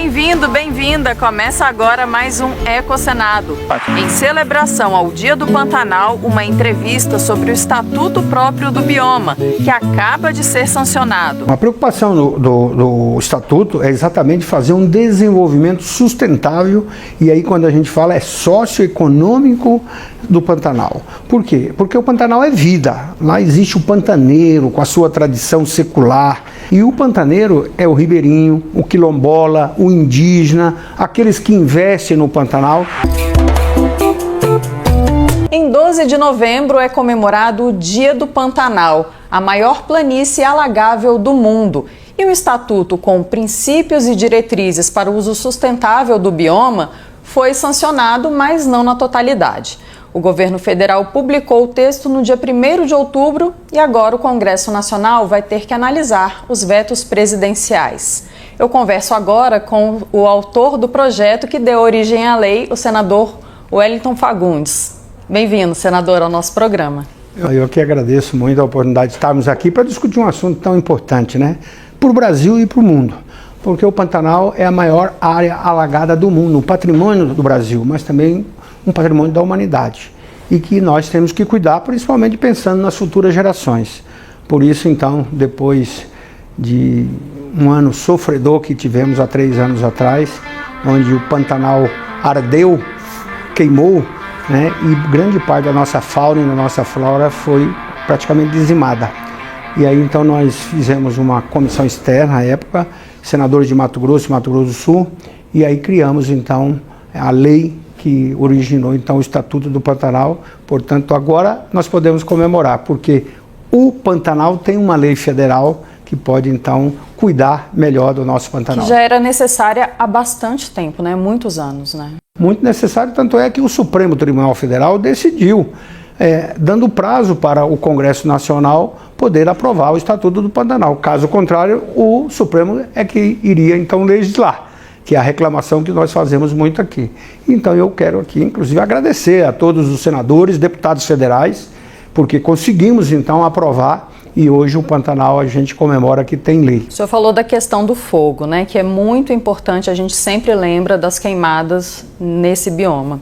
Bem-vindo, bem-vinda! Começa agora mais um Ecocenado. Em celebração ao Dia do Pantanal, uma entrevista sobre o Estatuto Próprio do Bioma, que acaba de ser sancionado. A preocupação do Estatuto é exatamente fazer um desenvolvimento sustentável, e aí quando a gente fala é socioeconômico do Pantanal. Por quê? Porque o Pantanal é vida. Lá existe o pantaneiro com a sua tradição secular, e o pantaneiro é o ribeirinho, o quilombola, o indígena, aqueles que investem no Pantanal. Em 12 de novembro é comemorado o Dia do Pantanal, a maior planície alagável do mundo. E o Estatuto, com princípios e diretrizes para o uso sustentável do bioma, foi sancionado, mas não na totalidade. O governo federal publicou o texto no dia 1º de outubro e agora o Congresso Nacional vai ter que analisar os vetos presidenciais. Eu converso agora com o autor do projeto que deu origem à lei, o senador Wellington Fagundes. Bem-vindo, senador, ao nosso programa. Eu que agradeço muito a oportunidade de estarmos aqui para discutir um assunto tão importante, né? Para o Brasil e para o mundo. Porque o Pantanal é a maior área alagada do mundo, um patrimônio do Brasil, mas também um patrimônio da humanidade. E que nós temos que cuidar, principalmente pensando nas futuras gerações. Por isso, então, depois de um ano sofredor que tivemos há 3 anos atrás, onde o Pantanal ardeu, queimou, né, e grande parte da nossa fauna e da nossa flora foi praticamente dizimada. E aí então nós fizemos uma comissão externa à época, senadores de Mato Grosso e Mato Grosso do Sul, e aí criamos então a lei que originou então o Estatuto do Pantanal. Portanto, agora nós podemos comemorar, porque o Pantanal tem uma lei federal que pode então cuidar melhor do nosso Pantanal. Que já era necessária há bastante tempo, né? Muitos anos, né? Muito necessário, tanto é que o Supremo Tribunal Federal decidiu, dando prazo para o Congresso Nacional poder aprovar o Estatuto do Pantanal. Caso contrário, o Supremo é que iria então legislar, que é a reclamação que nós fazemos muito aqui. Então eu quero aqui, inclusive, agradecer a todos os senadores, deputados federais, porque conseguimos então aprovar. E hoje o Pantanal a gente comemora que tem lei. O senhor falou da questão do fogo, né, que é muito importante, a gente sempre lembra das queimadas nesse bioma.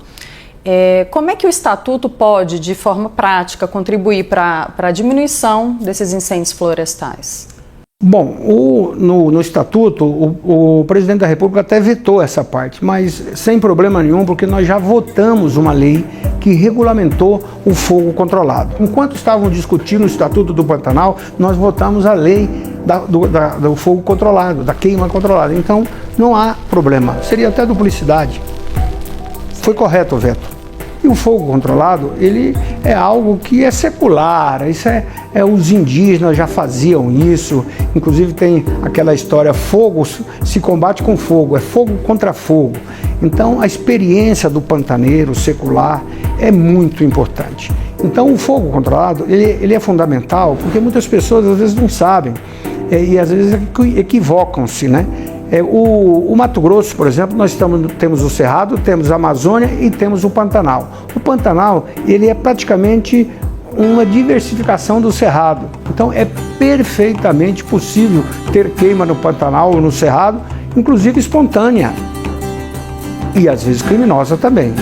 Como é que o Estatuto pode, de forma prática, contribuir para a diminuição desses incêndios florestais? Bom, no Estatuto, o presidente da República até vetou essa parte, mas sem problema nenhum, porque nós já votamos uma lei que regulamentou o fogo controlado. Enquanto estávamos discutindo o Estatuto do Pantanal, nós votamos a lei do fogo controlado, da queima controlada. Então, não há problema. Seria até duplicidade. Foi correto o veto. E o fogo controlado, ele é algo que é secular, isso os indígenas já faziam isso, inclusive tem aquela história, fogo se combate com fogo, é fogo contra fogo. Então a experiência do pantaneiro secular é muito importante. Então o fogo controlado, ele é fundamental, porque muitas pessoas às vezes não sabem, e às vezes equivocam-se, né? O Mato Grosso, por exemplo, nós temos o Cerrado, temos a Amazônia e temos o Pantanal. O Pantanal, ele é praticamente uma diversificação do Cerrado. Então é perfeitamente possível ter queima no Pantanal ou no Cerrado, inclusive espontânea e às vezes criminosa também.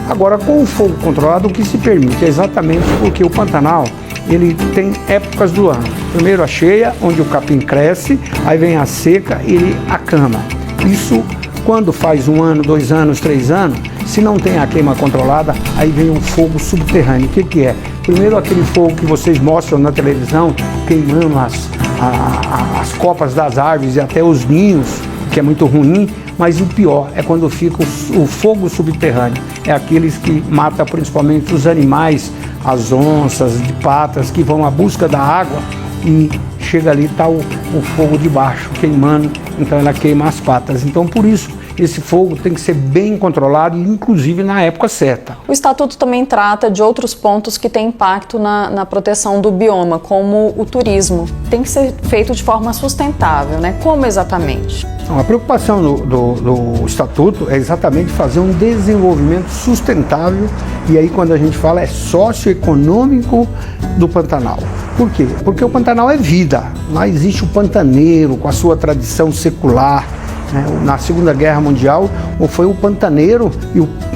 Agora, com o fogo controlado, o que se permite é exatamente porque o Pantanal, ele tem épocas do ano. Primeiro a cheia, onde o capim cresce, aí vem a seca e ele acama. Isso, quando faz 1 ano, 2 anos, 3 anos, se não tem a queima controlada, aí vem um fogo subterrâneo. O que é? Primeiro aquele fogo que vocês mostram na televisão, queimando as copas das árvores e até os ninhos, que é muito ruim, mas o pior é quando fica o fogo subterrâneo. É aqueles que matam principalmente os animais, as onças de patas, que vão à busca da água e chega ali, está o fogo de baixo queimando, então ela queima as patas. Então por isso esse fogo tem que ser bem controlado, inclusive na época certa. O Estatuto também trata de outros pontos que têm impacto na proteção do bioma, como o turismo. Tem que ser feito de forma sustentável, né? Como exatamente? A preocupação do Estatuto é exatamente fazer um desenvolvimento sustentável, e aí quando a gente fala é socioeconômico do Pantanal. Por quê? Porque o Pantanal é vida. Lá existe o pantaneiro com a sua tradição secular, né? Na Segunda Guerra Mundial, foi o pantaneiro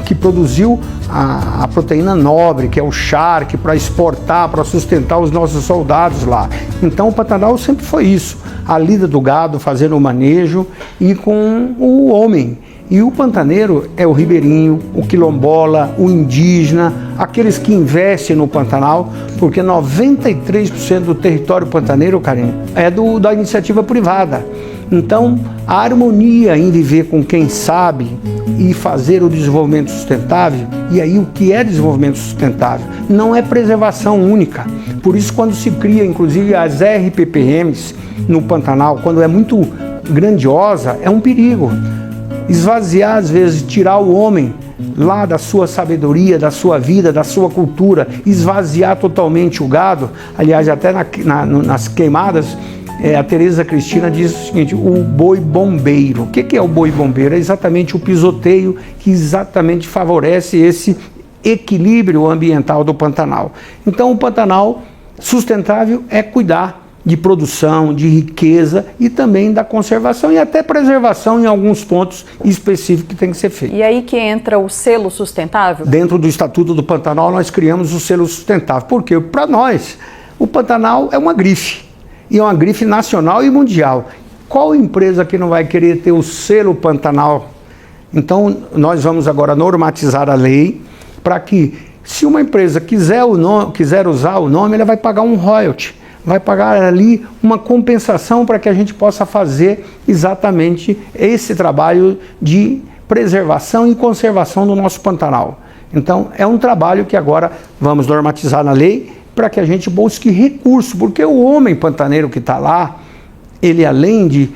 que produziu a proteína nobre, que é o charque, para exportar, para sustentar os nossos soldados lá. Então o Pantanal sempre foi isso, a lida do gado, fazendo o manejo e com o homem. E o pantaneiro é o ribeirinho, o quilombola, o indígena, aqueles que investem no Pantanal, porque 93% do território pantaneiro, Karine, é da iniciativa privada. Então, a harmonia em viver com quem sabe e fazer o desenvolvimento sustentável, e aí o que é desenvolvimento sustentável? Não é preservação única. Por isso, quando se cria, inclusive, as RPPMs no Pantanal, quando é muito grandiosa, é um perigo. Esvaziar, às vezes, tirar o homem lá da sua sabedoria, da sua vida, da sua cultura, esvaziar totalmente o gado. Aliás, até nas queimadas, a Tereza Cristina diz o seguinte: o boi bombeiro. O que é o boi bombeiro? É exatamente o pisoteio que exatamente favorece esse equilíbrio ambiental do Pantanal. Então, o Pantanal sustentável é cuidar de produção, de riqueza e também da conservação e até preservação em alguns pontos específicos que tem que ser feito. E aí que entra o selo sustentável? Dentro do Estatuto do Pantanal nós criamos o selo sustentável. Por quê? Para nós, o Pantanal é uma grife. E é uma grife nacional e mundial. Qual empresa que não vai querer ter o selo Pantanal? Então nós vamos agora normatizar a lei para que, se uma empresa quiser usar o nome, ela vai pagar um royalty. Vai pagar ali uma compensação para que a gente possa fazer exatamente esse trabalho de preservação e conservação do nosso Pantanal. Então, é um trabalho que agora vamos normatizar na lei para que a gente busque recurso, porque o homem pantaneiro que está lá, ele além de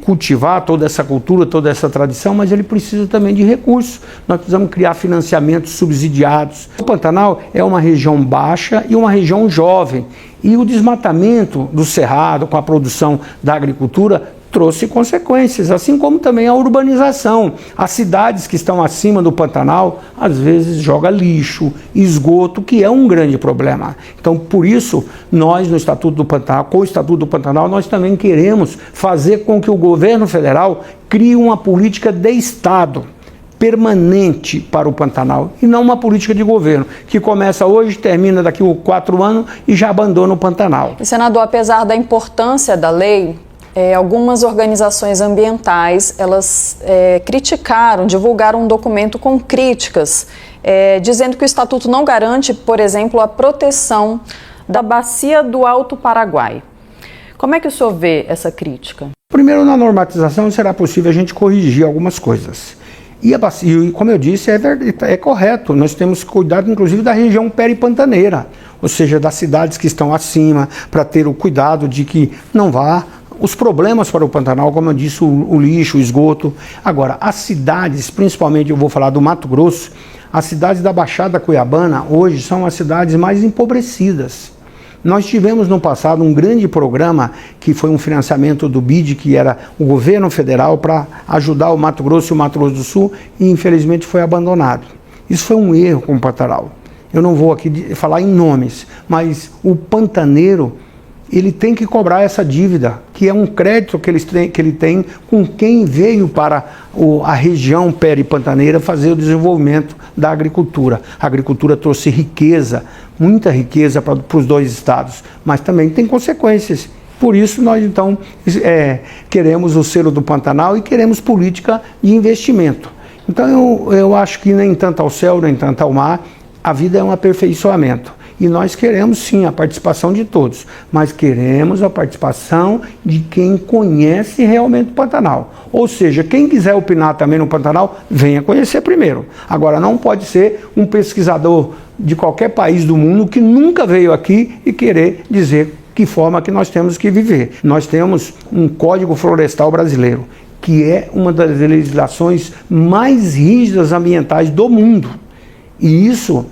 cultivar toda essa cultura, toda essa tradição, mas ele precisa também de recursos. Nós precisamos criar financiamentos subsidiados. O Pantanal é uma região baixa e uma região jovem. E o desmatamento do cerrado com a produção da agricultura trouxe consequências, assim como também a urbanização. As cidades que estão acima do Pantanal, às vezes joga lixo, esgoto, que é um grande problema. Então, por isso, nós no Estatuto do Pantanal, com o Estatuto do Pantanal, nós também queremos fazer com que o governo federal crie uma política de Estado permanente para o Pantanal e não uma política de governo que começa hoje, termina daqui a 4 anos e já abandona o Pantanal. E, senador, apesar da importância da lei, algumas organizações ambientais, elas criticaram, divulgaram um documento com críticas, dizendo que o Estatuto não garante, por exemplo, a proteção da bacia do Alto Paraguai. Como é que o senhor vê essa crítica? Primeiro, na normatização será possível a gente corrigir algumas coisas. E a bacia, como eu disse, é correto. Nós temos que cuidar, inclusive, da região peripantaneira, ou seja, das cidades que estão acima, para ter o cuidado de que não vá os problemas para o Pantanal, como eu disse, o lixo, o esgoto. Agora, as cidades, principalmente eu vou falar do Mato Grosso, as cidades da Baixada Cuiabana hoje são as cidades mais empobrecidas. Nós tivemos no passado um grande programa que foi um financiamento do BID, que era o governo federal, para ajudar o Mato Grosso e o Mato Grosso do Sul, e infelizmente foi abandonado. Isso foi um erro com o Pantanal. Eu não vou aqui falar em nomes, mas o pantaneiro, ele tem que cobrar essa dívida, que é um crédito que ele tem com quem veio para a região peripantaneira fazer o desenvolvimento da agricultura. A agricultura trouxe riqueza, muita riqueza para os 2 estados, mas também tem consequências. Por isso nós então queremos o selo do Pantanal e queremos política de investimento. Então eu acho que nem tanto ao céu, nem tanto ao mar, a vida é um aperfeiçoamento. E nós queremos sim a participação de todos, mas queremos a participação de quem conhece realmente o Pantanal. Ou seja, quem quiser opinar também no Pantanal, venha conhecer primeiro. Agora, não pode ser um pesquisador de qualquer país do mundo que nunca veio aqui e querer dizer que forma que nós temos que viver. Nós temos um Código Florestal Brasileiro, que é uma das legislações mais rígidas ambientais do mundo. E isso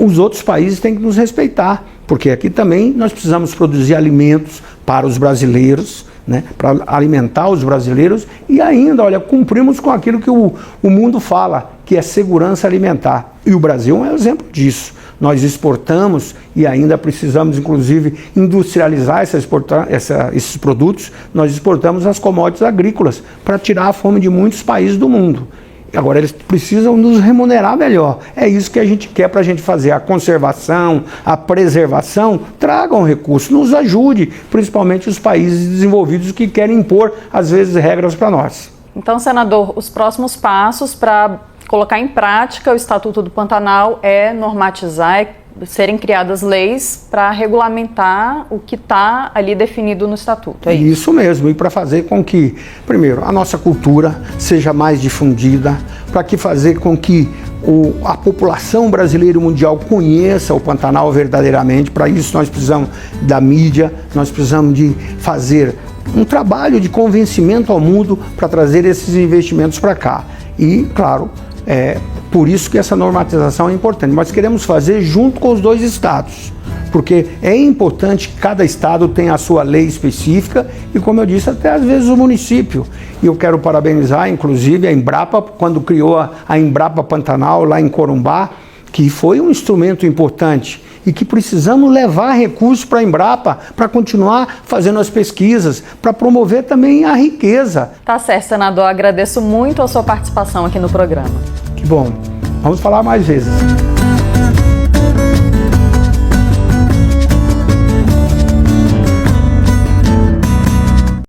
os outros países têm que nos respeitar, porque aqui também nós precisamos produzir alimentos para os brasileiros, né, para alimentar os brasileiros e ainda, olha, cumprimos com aquilo que o mundo fala, que é segurança alimentar. E o Brasil é um exemplo disso. nós exportamos e ainda precisamos, inclusive, industrializar esses produtos. Nós exportamos as commodities agrícolas para tirar a fome de muitos países do mundo. Agora, eles precisam nos remunerar melhor. É isso que a gente quer para a gente fazer a conservação, a preservação. Tragam recursos, nos ajude, principalmente os países desenvolvidos que querem impor, às vezes, regras para nós. Então, senador, os próximos passos para colocar em prática o Estatuto do Pantanal é normatizar, serem criadas leis para regulamentar o que está ali definido no Estatuto. É isso mesmo, e para fazer com que, primeiro, a nossa cultura seja mais difundida, para que fazer com que a população brasileira e mundial conheça o Pantanal verdadeiramente. Para isso nós precisamos da mídia, nós precisamos de fazer um trabalho de convencimento ao mundo para trazer esses investimentos para cá. E, claro, por isso que essa normatização é importante. Nós queremos fazer junto com os 2 estados, porque é importante que cada estado tenha a sua lei específica e, como eu disse, até às vezes o município. E eu quero parabenizar, inclusive, a Embrapa, quando criou a Embrapa Pantanal lá em Corumbá, que foi um instrumento importante e que precisamos levar recursos para a Embrapa para continuar fazendo as pesquisas, para promover também a riqueza. Tá certo, senador. Agradeço muito a sua participação aqui no programa. Que bom. Vamos falar mais vezes.